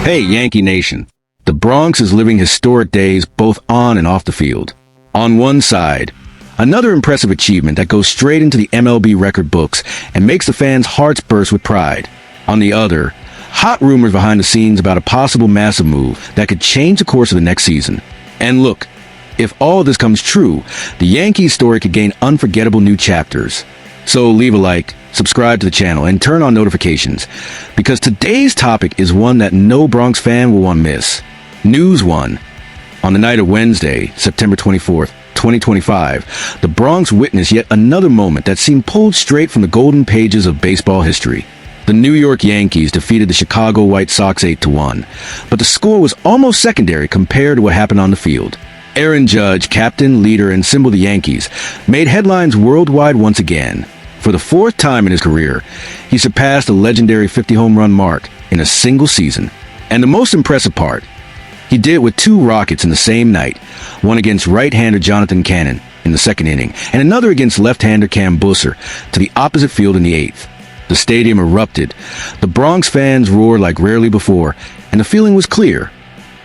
Hey, Yankee Nation. The Bronx is living historic days both on and off the field. On one side, another impressive achievement that goes straight into the MLB record books and makes the fans' hearts burst with pride. On the other, hot rumors behind the scenes about a possible massive move that could change the course of the next season. And look, if all of this comes true, the Yankees story could gain unforgettable new chapters. So leave a like, subscribe to the channel, and turn on notifications, because today's topic is one that no Bronx fan will want to miss. News 1. On the night of Wednesday, September 24th, 2025, the Bronx witnessed yet another moment that seemed pulled straight from the golden pages of baseball history. The New York Yankees defeated the Chicago White Sox 8-1, but the score was almost secondary compared to what happened on the field. Aaron Judge, captain, leader, and symbol of the Yankees, made headlines worldwide once again. For the fourth time in his career, he surpassed the legendary 50-home run mark in a single season. And the most impressive part, he did it with two rockets in the same night, one against right-hander Jonathan Cannon in the second inning, and another against left-hander Cam Busser to the opposite field in the eighth. The stadium erupted. The Bronx fans roared like rarely before, and the feeling was clear.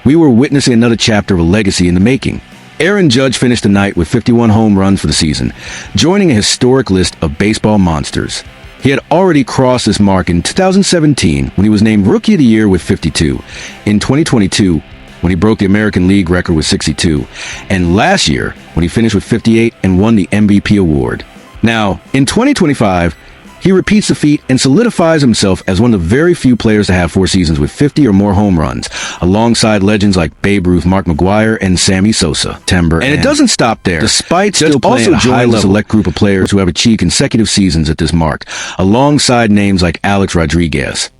We were witnessing another chapter of a legacy in the making. Aaron Judge finished the night with 51 home runs for the season, joining a historic list of baseball monsters. He had already crossed this mark in 2017 when he was named Rookie of the Year with 52, in 2022 when he broke the American League record with 62, and last year when he finished with 58 and won the MVP award. Now, in 2025, he repeats the feat and solidifies himself as one of the very few players to have 4 seasons with 50 or more home runs, alongside legends like Babe Ruth, Mark McGwire, and Sammy Sosa. And it doesn't stop there. Despite still playing at a high-level select group of players who have achieved consecutive seasons at this mark, alongside names like Alex Rodriguez,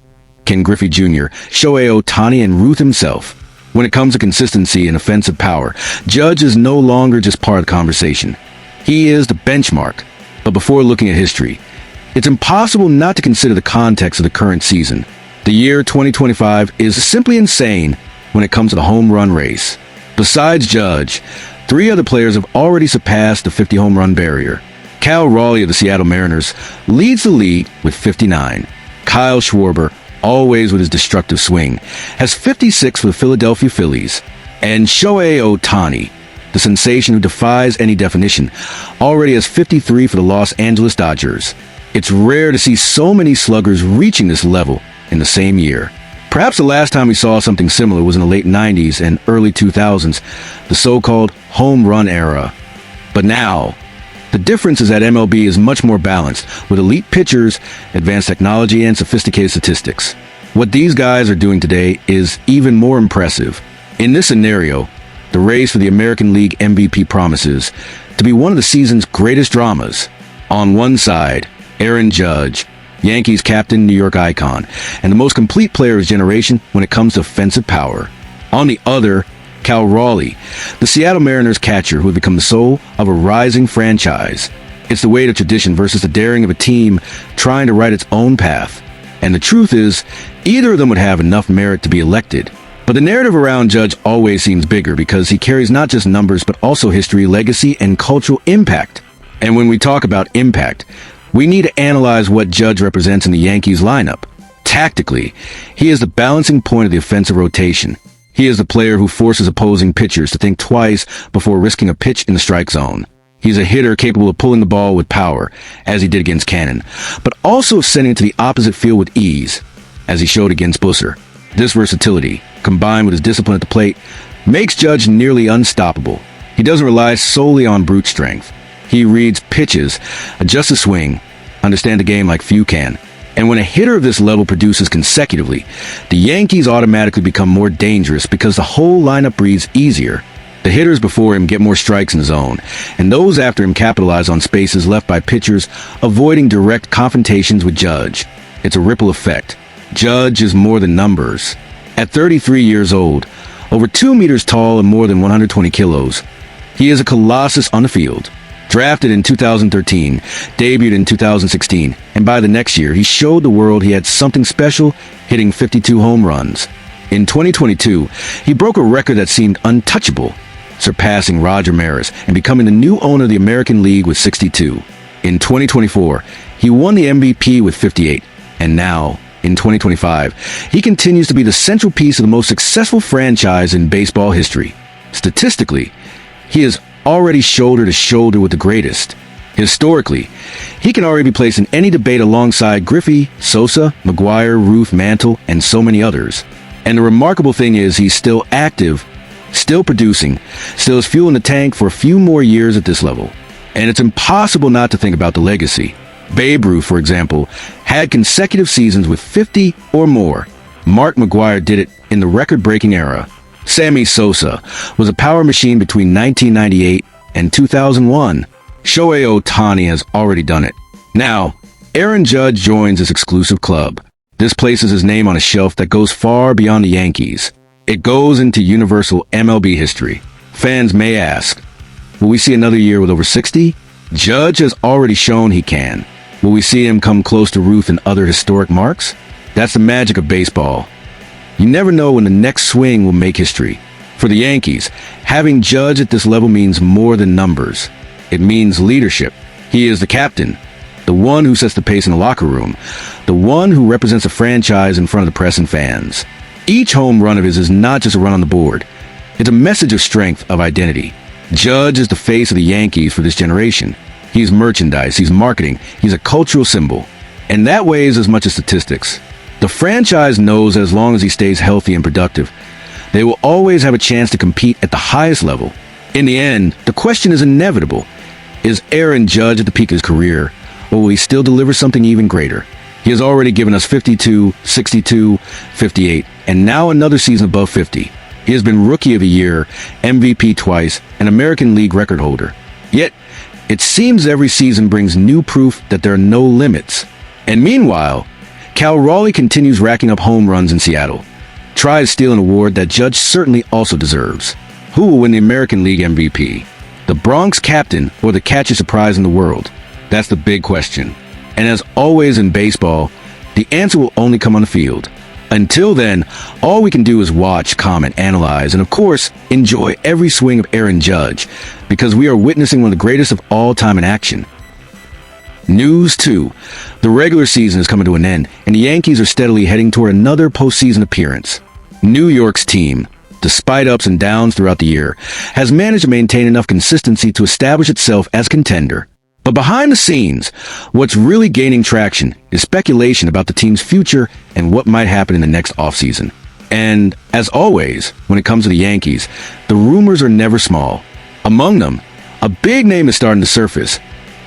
Ken Griffey Jr., Shohei Ohtani, and Ruth himself. When it comes to consistency and offensive power, Judge is no longer just part of the conversation. He is the benchmark. But before looking at history, it's impossible not to consider the context of the current season. The year 2025 is simply insane when it comes to the home run race. Besides Judge, 3 other players have already surpassed the 50 home run barrier. Cal Raleigh of the Seattle Mariners leads the league with 59. Kyle Schwarber, always with his destructive swing, has 56 for the Philadelphia Phillies. And Shohei Ohtani, the sensation who defies any definition, already has 53 for the Los Angeles Dodgers. It's rare to see so many sluggers reaching this level in the same year. Perhaps the last time we saw something similar was in the late 90s and early 2000s, the so-called home run era. But now, the difference is that MLB is much more balanced, with elite pitchers, advanced technology, and sophisticated statistics. What these guys are doing today is even more impressive. In this scenario, the race for the American League MVP promises to be one of the season's greatest dramas. On one side, Aaron Judge, Yankees captain, New York icon, and the most complete player of his generation when it comes to offensive power. On the other, Cal Raleigh, the Seattle Mariners catcher who had become the soul of a rising franchise. It's the weight of tradition versus the daring of a team trying to write its own path. And the truth is, either of them would have enough merit to be elected. But the narrative around Judge always seems bigger because he carries not just numbers but also history, legacy, and cultural impact. And when we talk about impact, we need to analyze what Judge represents in the Yankees lineup. Tactically, he is the balancing point of the offensive rotation. He is the player who forces opposing pitchers to think twice before risking a pitch in the strike zone. He's a hitter capable of pulling the ball with power, as he did against Cannon, but also of sending it to the opposite field with ease, as he showed against Busser. This versatility, combined with his discipline at the plate, makes Judge nearly unstoppable. He doesn't rely solely on brute strength. He reads pitches, adjusts his swing, understands the game like few can. And when a hitter of this level produces consecutively, the Yankees automatically become more dangerous because the whole lineup breathes easier. The hitters before him get more strikes in the zone, and those after him capitalize on spaces left by pitchers, avoiding direct confrontations with Judge. It's a ripple effect. Judge is more than numbers. At 33 years old, over 2 meters tall and more than 120 kilos, he is a colossus on the field. Drafted in 2013, debuted in 2016, and by the next year, he showed the world he had something special, hitting 52 home runs. In 2022, he broke a record that seemed untouchable, surpassing Roger Maris and becoming the new owner of the American League with 62. In 2024, he won the MVP with 58, and now in 2025, he continues to be the central piece of the most successful franchise in baseball history. Statistically, he is already shoulder to shoulder with the greatest. Historically, he can already be placed in any debate alongside Griffey, Sosa, McGwire, Ruth, Mantle, and so many others. And the remarkable thing is he's still active, still producing, still has fuel in the tank for a few more years at this level. And it's impossible not to think about the legacy. Babe Ruth, for example, had consecutive seasons with 50 or more. Mark McGwire did it in the record-breaking era. Sammy Sosa was a power machine between 1998 and 2001. Shohei Ohtani has already done it. Now, Aaron Judge joins this exclusive club. This places his name on a shelf that goes far beyond the Yankees. It goes into universal MLB history. Fans may ask, will we see another year with over 60? Judge has already shown he can. Will we see him come close to Ruth and other historic marks? That's the magic of baseball. You never know when the next swing will make history. For the Yankees, having Judge at this level means more than numbers. It means leadership. He is the captain, the one who sets the pace in the locker room, the one who represents a franchise in front of the press and fans. Each home run of his is not just a run on the board. It's a message of strength, of identity. Judge is the face of the Yankees for this generation. He's merchandise, he's marketing, he's a cultural symbol. And that weighs as much as statistics. The franchise knows as long as he stays healthy and productive, they will always have a chance to compete at the highest level. In the end, the question is inevitable. Is Aaron Judge at the peak of his career, or will he still deliver something even greater? He has already given us 52, 62, 58, and now another season above 50. He has been Rookie of the Year, MVP twice, and American League record holder. Yet, it seems every season brings new proof that there are no limits. And meanwhile, Cal Raleigh continues racking up home runs in Seattle. Tries to steal an award that Judge certainly also deserves. Who will win the American League MVP? The Bronx captain or the catchiest prize in the world? That's the big question. And as always in baseball, the answer will only come on the field. Until then, all we can do is watch, comment, analyze, and of course, enjoy every swing of Aaron Judge, because we are witnessing one of the greatest of all time in action. News 2. The regular season is coming to an end, and the Yankees are steadily heading toward another postseason appearance. New York's team, despite ups and downs throughout the year, has managed to maintain enough consistency to establish itself as contender. But behind the scenes, what's really gaining traction is speculation about the team's future and what might happen in the next offseason. And, as always, when it comes to the Yankees, the rumors are never small. Among them, a big name is starting to surface.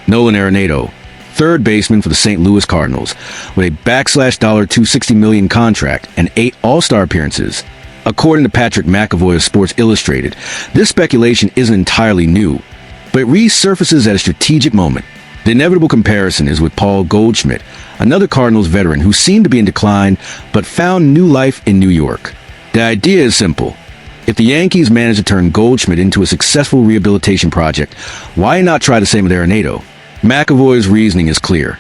Nolan Arenado, third baseman for the St. Louis Cardinals, with a $260 million contract and 8 All-Star appearances. According to Patrick McAvoy of Sports Illustrated, this speculation isn't entirely new, but it resurfaces at a strategic moment. The inevitable comparison is with Paul Goldschmidt, another Cardinals veteran who seemed to be in decline but found new life in New York. The idea is simple. If the Yankees manage to turn Goldschmidt into a successful rehabilitation project, why not try the same with Arenado? McAvoy's reasoning is clear.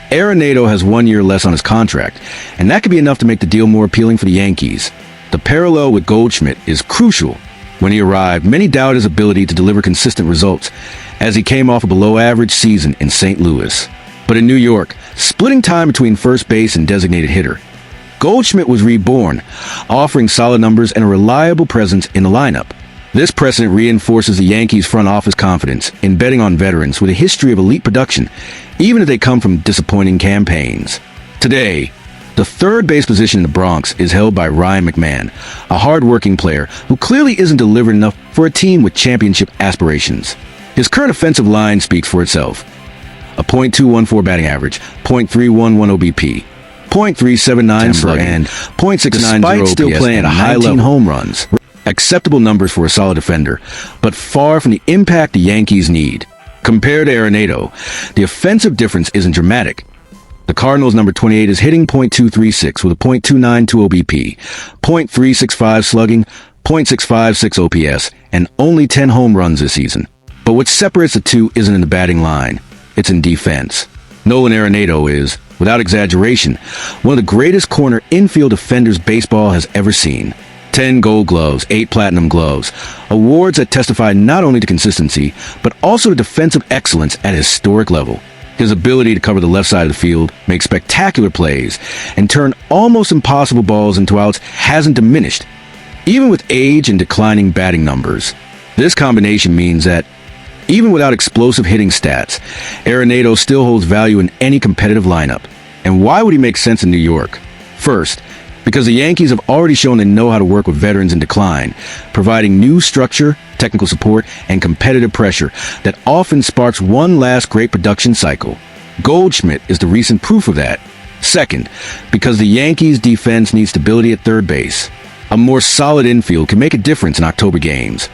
Arenado has 1 year less on his contract, and that could be enough to make the deal more appealing for the Yankees. The parallel with Goldschmidt is crucial. When he arrived, many doubted his ability to deliver consistent results, as he came off a below-average season in St. Louis. But in New York, splitting time between first base and designated hitter, Goldschmidt was reborn, offering solid numbers and a reliable presence in the lineup. This precedent reinforces the Yankees' front office confidence in betting on veterans with a history of elite production, even if they come from disappointing campaigns. Today, the third base position in the Bronx is held by Ryan McMahon, a hard-working player who clearly isn't delivering enough for a team with championship aspirations. His current offensive line speaks for itself. A .214 batting average, .311 OBP, .379 slugging, and .690 despite still playing at a high level. Home runs. Acceptable numbers for a solid defender, but far from the impact the Yankees need. Compared to Arenado, the offensive difference isn't dramatic. The Cardinals' number 28 is hitting .236 with a .292 OBP, .365 slugging, .656 OPS, and only 10 home runs this season. But what separates the two isn't in the batting line, it's in defense. Nolan Arenado is, without exaggeration, one of the greatest corner infield defenders baseball has ever seen. 10 Gold Gloves, 8 Platinum Gloves, awards that testify not only to consistency, but also to defensive excellence at a historic level. His ability to cover the left side of the field, make spectacular plays, and turn almost impossible balls into outs hasn't diminished, even with age and declining batting numbers. This combination means that, even without explosive hitting stats, Arenado still holds value in any competitive lineup. And why would he make sense in New York? First, because the Yankees have already shown they know how to work with veterans in decline, providing new structure, technical support, and competitive pressure that often sparks one last great production cycle. Goldschmidt is the recent proof of that. Second, because the Yankees' defense needs stability at third base. A more solid infield can make a difference in October games,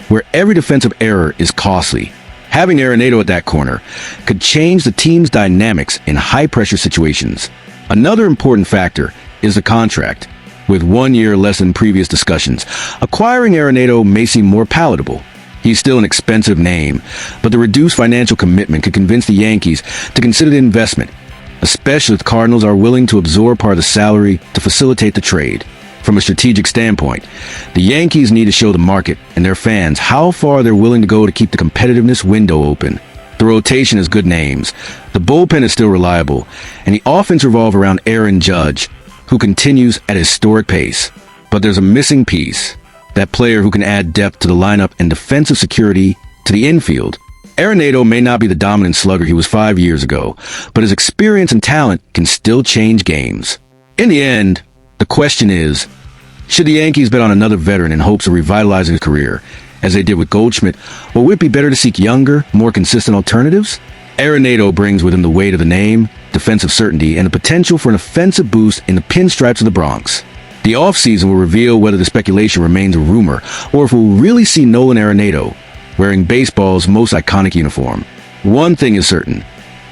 where every defensive error is costly. Having Arenado at that corner could change the team's dynamics in high-pressure situations. Another important factor is the contract. With 1 year less than previous discussions, acquiring Arenado may seem more palatable. He's still an expensive name, but the reduced financial commitment could convince the Yankees to consider the investment, especially if the Cardinals are willing to absorb part of the salary to facilitate the trade. From a strategic standpoint, the Yankees need to show the market and their fans how far they're willing to go to keep the competitiveness window open. The rotation has good names, the bullpen is still reliable, and the offense revolves around Aaron Judge, who continues at a historic pace. But there's a missing piece, that player who can add depth to the lineup and defensive security to the infield. Arenado may not be the dominant slugger he was 5 years ago, but his experience and talent can still change games. In the end, the question is, should the Yankees bet on another veteran in hopes of revitalizing his career, as they did with Goldschmidt, or would it be better to seek younger, more consistent alternatives? Arenado brings with him the weight of the name, defensive certainty, and the potential for an offensive boost in the pinstripes of the Bronx. The offseason will reveal whether the speculation remains a rumor, or if we'll really see Nolan Arenado wearing baseball's most iconic uniform. One thing is certain.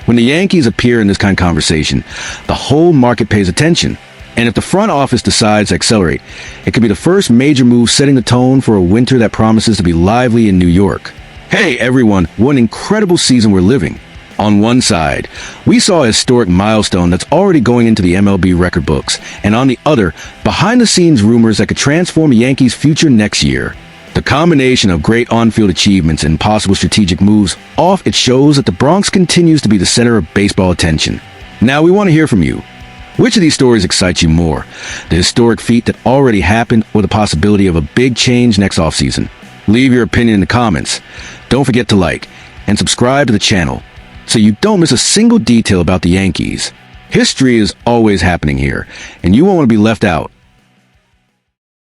When the Yankees appear in this kind of conversation, the whole market pays attention. And if the front office decides to accelerate, it could be the first major move setting the tone for a winter that promises to be lively in New York. Hey everyone, what an incredible season we're living. On one side, we saw a historic milestone that's already going into the MLB record books, and on the other, behind-the-scenes rumors that could transform the Yankees' future next year. The combination of great on-field achievements and possible strategic moves off it shows that the Bronx continues to be the center of baseball attention. Now we want to hear from you. Which of these stories excites you more? The historic feat that already happened or the possibility of a big change next offseason? Leave your opinion in the comments. Don't forget to like and subscribe to the channel so you don't miss a single detail about the Yankees. History is always happening here, and you won't want to be left out.